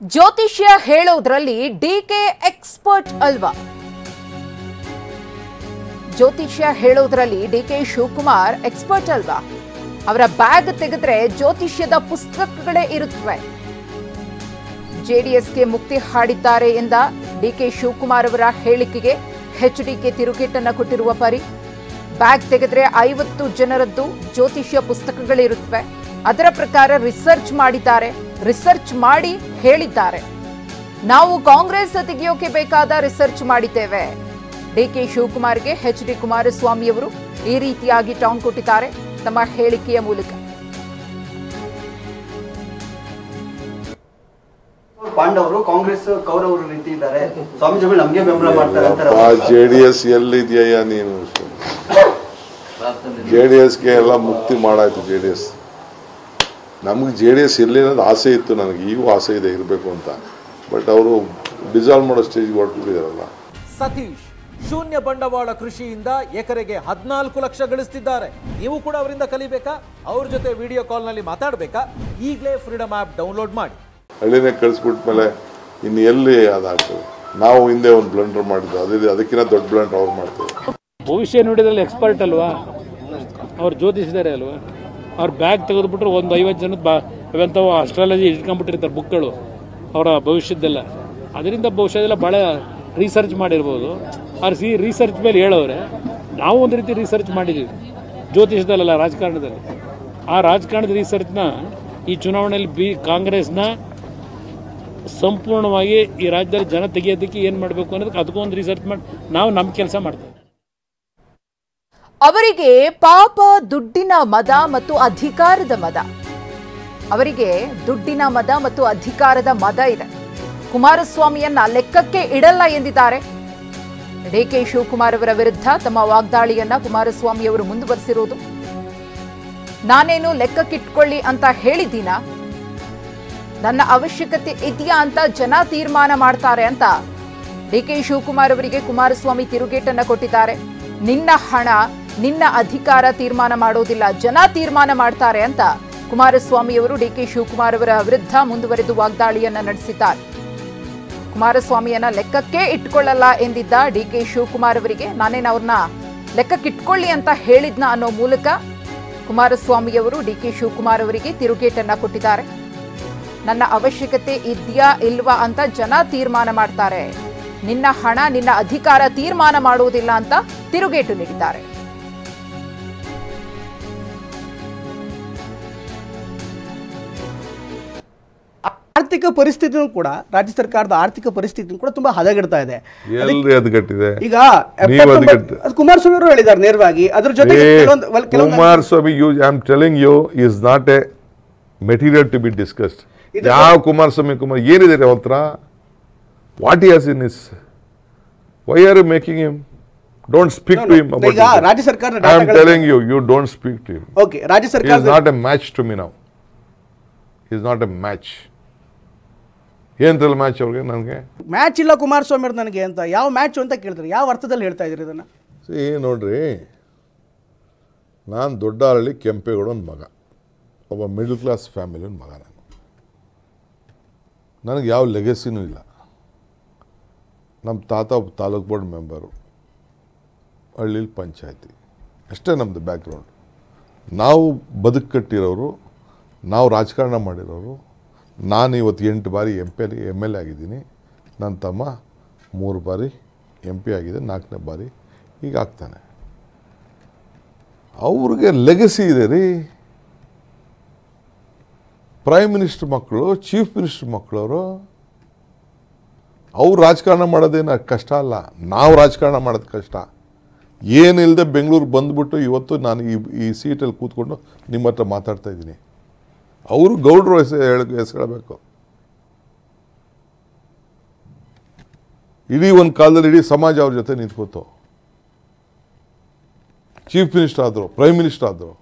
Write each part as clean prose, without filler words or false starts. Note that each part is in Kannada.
ಜ್ಯೋತಿಷ್ಯ ಹೇಳೋದ್ರಲ್ಲಿ ಡಿಕೆ ಎಕ್ಸ್ಪರ್ಟ್ ಅಲ್ವಾ? ಜ್ಯೋತಿಷ್ಯ ಹೇಳೋದ್ರಲ್ಲಿ ಡಿಕೆ ಶಿವಕುಮಾರ್ ಎಕ್ಸ್ಪರ್ಟ್ ಅಲ್ವಾ? ಅವರ ಬ್ಯಾಗ್ ತೆಗೆದ್ರೆ ಜ್ಯೋತಿಷ್ಯದ ಪುಸ್ತಕಗಳೇ ಇರುತ್ತವೆ. ಜೆಡಿಎಸ್ಗೆ ಮುಕ್ತಿ ಹಾಡಿದ್ದಾರೆ ಎಂದ ಡಿಕೆ ಶಿವಕುಮಾರ್ ಅವರ ಹೇಳಿಕೆಗೆ ಎಚ್ಡಿಕೆ ತಿರುಗೇಟನ್ನ ಕೊಟ್ಟಿರುವ ಪರಿ. ಬ್ಯಾಗ್ ತೆಗೆದ್ರೆ 50 ಜನರದ್ದು ಜ್ಯೋತಿಷ್ಯ ಪುಸ್ತಕಗಳಿರುತ್ತವೆ. ಅದರ ಪ್ರಕಾರ ರಿಸರ್ಚ್ ಮಾಡಿದ್ದಾರೆ, ರಿಸರ್ಚ್ ಮಾಡಿ ಹೇಳಿದ್ದಾರೆ. ನಾವು ಕಾಂಗ್ರೆಸ್ ತೆಗೆಯೋಕೆ ಬೇಕಾದ ರಿಸರ್ಚ್ ಮಾಡಿದ್ದೇವೆ. ಡಿಕೆ ಶಿವಕುಮಾರ್ಗೆ ಎಚ್ಡಿ ಕುಮಾರಸ್ವಾಮಿ ಅವರು ಈ ರೀತಿಯಾಗಿ ಟಾಂಗ್ ಕೊಟ್ಟಿದ್ದಾರೆ ತಮ್ಮ ಹೇಳಿಕೆಯ ಮೂಲಕ. ಪಾಂಡವರು ಕಾಂಗ್ರೆಸ್ ಕೌರವರು ರೀತಿ ಇದ್ದಾರೆ, ಸ್ವಾಮೀಜಿಗಳು ನಮಗೆ ಬೆಂಬಲ ಮಾಡ್ತಾರೆ ಅಂತ. ಜೆಡಿಎಸ್ ಎಲ್ಲಿದೆಯಾ ನೀನು? ಜೆಡಿಎಸ್ಗೆ ಎಲ್ಲ ಮುಕ್ತಿ ಮಾಡಾಯ್ತು. ಜೆಡಿಎಸ್ ನಮ್ಗೆ ಜೆಡಿಎಸ್ ಇರಲಿ ಅನ್ನೋದು ಆಸೆ ಇತ್ತು, ನನಗೆ ಈಗೂ ಆಸೆ ಇದೆ ಇರಬೇಕು ಅಂತ. ಬಟ್ ಅವರು ಡಿಸಾಲ್ವ್ ಮಾಡೋ ಸ್ಟೇಜ್ಗೆ ಹೊರಟಿದ್ದಾರಲ್ಲ. ಸತೀಶ್ ಶೂನ್ಯ ಬಂಡವಾಳ ಕೃಷಿಯಿಂದ ಎಕರೆಗೆ 14 ಲಕ್ಷ ಗಳಿಸ್ತಿದ್ದಾರೆ. ನೀವು ಕೂಡ ಅವರಿಂದ ಕಲಿಬೇಕಾ? ಅವ್ರ ಜೊತೆ ವಿಡಿಯೋ ಕಾಲ್ನಲ್ಲಿ ಮಾತಾಡಬೇಕಾ? ಈಗಲೇ ಫ್ರೀಡಮ್ ಆ್ಯಪ್ ಡೌನ್ಲೋಡ್ ಮಾಡಿ. ಹಳ್ಳಿನೇ ಕಳಿಸ್ಬಿಟ್ಮೇಲೆ ಇನ್ನು ಎಲ್ಲಿ ಅದಾಗ್ತದೆ? ನಾವು ಹಿಂದೆ ಒಂದು ಬ್ಲಂಡರ್ ಮಾಡಿದ್ದು, ಅದಕ್ಕಿಂತ ದೊಡ್ಡ ಬ್ಲಂಡರ್ ಅವ್ರು ಮಾಡ್ತಾರೆ. ಭವಿಷ್ಯ ನುಡಿದ್ರಲ್ಲಿ ಎಕ್ಸ್ಪರ್ಟ್ ಅಲ್ವಾ ಅವ್ರು? ಜ್ಯೋತಿಷಿದ್ದಾರೆ ಅಲ್ವಾ? ಅವ್ರ ಬ್ಯಾಗ್ ತೆಗೆದುಬಿಟ್ರೆ ಒಂದು 50 ಜನದ ಅವಂಥವು ಅಸ್ಟ್ರಾಲಜಿ ಇಟ್ಕೊಂಡ್ಬಿಟ್ಟಿರ್ತಾರೆ ಬುಕ್ಗಳು ಅವರ ಭವಿಷ್ಯದ್ದೆಲ್ಲ. ಅದರಿಂದ ಭವಿಷ್ಯದೆಲ್ಲ ಭಾಳ ರಿಸರ್ಚ್ ಮಾಡಿರ್ಬೋದು. ಅವ್ರು ರಿಸರ್ಚ್ ಮೇಲೆ ಹೇಳೋರೆ. ನಾವು ಒಂದು ರೀತಿ ರಿಸರ್ಚ್ ಮಾಡಿದ್ದೀವಿ ಜ್ಯೋತಿಷದಲ್ಲ, ರಾಜಕಾರಣದಲ್ಲಿ. ಆ ರಾಜಕಾರಣದ ರಿಸರ್ಚ್ನ ಈ ಚುನಾವಣೆಯಲ್ಲಿ ಕಾಂಗ್ರೆಸ್ನ ಸಂಪೂರ್ಣವಾಗಿ ಈ ರಾಜ್ಯದಲ್ಲಿ ಜನ ತೆಗೆಯೋದಕ್ಕೆ ಏನು ಮಾಡಬೇಕು ಅನ್ನೋದಕ್ಕೆ ಅದಕ್ಕೂ ಒಂದು ರಿಸರ್ಚ್ ಮಾಡಿ ನಾವು ನಮ್ಮ ಕೆಲಸ ಮಾಡ್ತೇವೆ. ಅವರಿಗೆ ಪಾಪ ದುಡ್ಡಿನ ಮದ ಮತ್ತು ಅಧಿಕಾರದ ಮದ. ಅವರಿಗೆ ದುಡ್ಡಿನ ಮದ ಮತ್ತು ಅಧಿಕಾರದ ಮದ ಇದೆ. ಕುಮಾರಸ್ವಾಮಿಯನ್ನ ಲೆಕ್ಕಕ್ಕೆ ಇಡಲ್ಲ ಎಂದಿದ್ದಾರೆ. ಡಿಕೆ ಶಿವಕುಮಾರ್ ಅವರ ವಿರುದ್ಧ ತಮ್ಮ ವಾಗ್ದಾಳಿಯನ್ನ ಕುಮಾರಸ್ವಾಮಿ ಅವರು ಮುಂದುವರೆಸಿರುವುದು. ನಾನೇನು ಲೆಕ್ಕಕ್ಕಿಟ್ಕೊಳ್ಳಿ ಅಂತ ಹೇಳಿದ್ದೀನ? ನನ್ನ ಅವಶ್ಯಕತೆ ಇದೆಯಾ ಅಂತ ಜನ ತೀರ್ಮಾನ ಮಾಡ್ತಾರೆ ಅಂತ ಡಿಕೆ ಶಿವಕುಮಾರ್ ಅವರಿಗೆ ಕುಮಾರಸ್ವಾಮಿ ತಿರುಗೇಟನ್ನ ಕೊಟ್ಟಿದ್ದಾರೆ. ನಿನ್ನ ಹಣ, ನಿನ್ನ ಅಧಿಕಾರ ತೀರ್ಮಾನ ಮಾಡೋದಿಲ್ಲ, ಜನ ತೀರ್ಮಾನ ಮಾಡ್ತಾರೆ ಅಂತ ಕುಮಾರಸ್ವಾಮಿ ಅವರು ಡಿಕೆ ಶಿವಕುಮಾರ್ ಅವರ ವಿರುದ್ಧ ಮುಂದುವರೆದು ವಾಗ್ದಾಳಿಯನ್ನ ನಡೆಸಿದ್ದಾರೆ. ಕುಮಾರಸ್ವಾಮಿಯನ್ನ ಲೆಕ್ಕಕ್ಕೆ ಇಟ್ಕೊಳ್ಳಲ್ಲ ಎಂದಿದ್ದ ಡಿಕೆ ಶಿವಕುಮಾರ್ ಅವರಿಗೆ ನಾನೇನು ಅವ್ರನ್ನ ಲೆಕ್ಕಕ್ಕಿಟ್ಕೊಳ್ಳಿ ಅಂತ ಹೇಳಿದ್ನ ಅನ್ನೋ ಮೂಲಕ ಕುಮಾರಸ್ವಾಮಿ ಅವರು ಡಿಕೆ ಶಿವಕುಮಾರ್ ಅವರಿಗೆ ತಿರುಗೇಟನ್ನ ಕೊಟ್ಟಿದ್ದಾರೆ. ನನ್ನ ಅವಶ್ಯಕತೆ ಇದೆಯಾ ಇಲ್ವಾ ಅಂತ ಜನ ತೀರ್ಮಾನ ಮಾಡ್ತಾರೆ, ನಿನ್ನ ಹಣ, ನಿನ್ನ ಅಧಿಕಾರ ತೀರ್ಮಾನ ಮಾಡುವುದಿಲ್ಲ ಅಂತ ತಿರುಗೇಟು ನೀಡಿದ್ದಾರೆ. ಆರ್ಥಿಕ ಪರಿಸ್ಥಿತಿನೂ ಕೂಡ, ರಾಜ್ಯ ಸರ್ಕಾರದ ಆರ್ಥಿಕ ಪರಿಸ್ಥಿತಿ ಕೂಡ ತುಂಬಾ ಹದಗೆಡ್ತಾ ಇದೆ. ಈಗ ಕುಮಾರಸ್ವಾಮಿ ಅವರು ಹೇಳಿದ್ದಾರೆ ನೇರವಾಗಿ. ಅದ್ರ ಜೊತೆಗೆ Kumaraswamy I am telling you is not a material to be discussed. ಯಾವ ಕುಮಾರಸ್ವಾಮಿ ಏನಿದೆ ಅವ್ರ ಹತ್ರ? What he has in his? Why are you making him? Don't speak to him about it. ರಾಜ್ಯ ಸರ್ಕಾರ I am telling you, you don't speak to him. Okay, ರಾಜ್ಯ ಸರ್ಕಾರ He is not a match to me now. He is not a match. ಏನಂತಲ್ಲ ಮ್ಯಾಚ್ ಅವ್ರಿಗೆ? ನನಗೆ ಮ್ಯಾಚ್ ಇಲ್ಲ ಕುಮಾರಸ್ವಾಮಿ ಅವ್ರು ನನಗೆ ಅಂತ. ಯಾವ ಮ್ಯಾಚ್ ಅಂತ ಕೇಳಿದ್ರೆ ಯಾವ ಅರ್ಥದಲ್ಲಿ ಹೇಳ್ತಾ ಇದ್ದೀರಿ ಇದನ್ನು? ನೋಡ್ರಿ, ನಾನು ದೊಡ್ಡಹಳ್ಳಿ ಕೆಂಪೇಗೌಡನ ಮಗ, ಒಬ್ಬ ಮಿಡಲ್ ಕ್ಲಾಸ್ ಫ್ಯಾಮಿಲಿಯ ಮಗ. ನನಗೆ ಯಾವ ಲೆಗಸಿನೂ ಇಲ್ಲ. ನಮ್ಮ ತಾತ ಒಬ್ಬ ತಾಲೂಕು ಬೋರ್ಡ್ ಮೆಂಬರು, ಹಳ್ಳಿಲಿ ಪಂಚಾಯತಿ, ಅಷ್ಟೇ ನಮ್ಮದು ಬ್ಯಾಕ್ಗ್ರೌಂಡ್. ನಾವು ಬದುಕು ಕಟ್ಟಿರೋರು, ನಾವು ರಾಜಕಾರಣ ಮಾಡಿರೋರು. ನಾನು ಇವತ್ತು 8 ಬಾರಿ ಎಮ್ ಎಲ್ ಎ ಆಗಿದ್ದೀನಿ. ನನ್ನ ತಮ್ಮ 3 ಬಾರಿ MP ಆಗಿದೆ, 4ನೇ ಬಾರಿ ಈಗ ಆಗ್ತಾನೆ. ಅವ್ರಿಗೆ ಲೆಗಸಿ ಇದೆ ರೀ. ಪ್ರೈಮ್ ಮಿನಿಸ್ಟರ್ ಮಕ್ಕಳು, ಚೀಫ್ ಮಿನಿಸ್ಟರ್ ಮಕ್ಕಳವರು. ಅವ್ರು ರಾಜಕಾರಣ ಮಾಡೋದೇನು ಕಷ್ಟ ಅಲ್ಲ, ನಾವು ರಾಜಕಾರಣ ಮಾಡೋದು ಕಷ್ಟ. ಏನಿಲ್ಲದೆ ಬೆಂಗಳೂರಿಗೆ ಬಂದುಬಿಟ್ಟು ಇವತ್ತು ನಾನು ಈ ಸೀಟಲ್ಲಿ ಕೂತ್ಕೊಂಡು ನಿಮ್ಮ ಹತ್ರ ಮಾತಾಡ್ತಾ ಇದ್ದೀನಿ. ಅವರು ಗೌಡ್ರು ಹೆಸರಬೇಕು. ಇಡೀ ಒಂದು ಕಾಲದಲ್ಲಿ ಇಡೀ ಸಮಾಜ ಅವ್ರ ಜೊತೆ ನಿಂತ್ಕೋತು. ಚೀಫ್ ಮಿನಿಸ್ಟರ್ ಆದರು, ಪ್ರೈಮ್ ಮಿನಿಸ್ಟರ್ ಆದರು.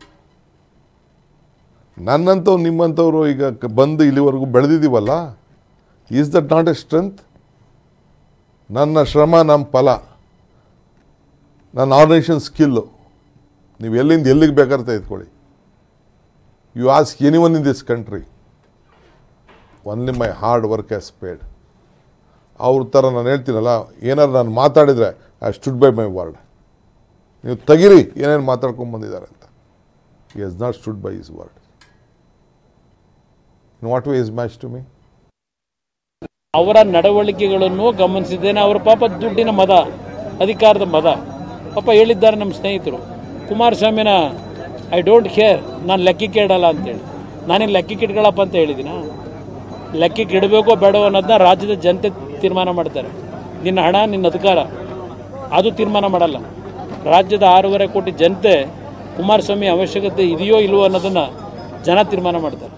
ನನ್ನಂಥವ್ರು ನಿಮ್ಮಂಥವ್ರು ಈಗ ಬಂದು ಇಲ್ಲಿವರೆಗೂ ಬೆಳೆದಿದ್ದೀವಲ್ಲ, is that not a strength? ನನ್ನ ಶ್ರಮ, ನಮ್ಮ ಫಲ, ನನ್ನ ಆರ್ಗನೈಸೇಷನ್ ಸ್ಕಿಲ್ಲು. ನೀವು ಎಲ್ಲಿಂದ ಎಲ್ಲಿಗೆ ಬೇಕಾದ್ರೆ ತೆಗೆದುಕೊಳ್ಳಿ. You ask anyone in this country, only my hard work has paid. ಅವ್ರ ಥರ ನಾನು ಹೇಳ್ತೀನಲ್ಲ, ಏನಾರು ನಾನು ಮಾತಾಡಿದರೆ I stood by my word. ನೀವು ತೆಗಿರಿ ಏನೇನು ಮಾತಾಡ್ಕೊಂಡು ಬಂದಿದ್ದಾರೆ ಅಂತ. He has not stood by his word. In what way is match to me? ಅವರ ನಡವಳಿಕೆಗಳನ್ನು ಗಮನಿಸಿದ್ದೇನೆ. ಅವರ ಪಾಪ ದುಡ್ಡಿನ ಮದ, ಅಧಿಕಾರದ ಮದ ಪಾಪ ಹೇಳಿದ್ದಾರೆ ನಮ್ಮ ಸ್ನೇಹಿತರು. ಕುಮಾರಸ್ವಾಮಿನ ಐ ಡೋಂಟ್ ಕೇರ್, ನಾನು ಲೆಕ್ಕಕ್ಕೆ ಇಡಲ್ಲ ಅಂತೇಳಿ. ನಾನೇನು ಲೆಕ್ಕಕ್ಕೆ ಇಟ್ಕೊಳ್ಳಪ್ಪ ಅಂತ ಹೇಳಿದ್ದೀನ? ಲೆಕ್ಕಕ್ಕೆ ಇಡಬೇಕೋ ಬೇಡವೋ ಅನ್ನೋದನ್ನ ರಾಜ್ಯದ ಜನತೆ ತೀರ್ಮಾನ ಮಾಡ್ತಾರೆ. ನಿನ್ನ ಹಣ, ನಿನ್ನ ಅಧಿಕಾರ ಅದು ತೀರ್ಮಾನ ಮಾಡಲ್ಲ. ರಾಜ್ಯದ 6.5 ಕೋಟಿ ಜನತೆ ಕುಮಾರಸ್ವಾಮಿ ಅವಶ್ಯಕತೆ ಇದೆಯೋ ಇಲ್ವೋ ಅನ್ನೋದನ್ನು ಜನ ತೀರ್ಮಾನ ಮಾಡ್ತಾರೆ.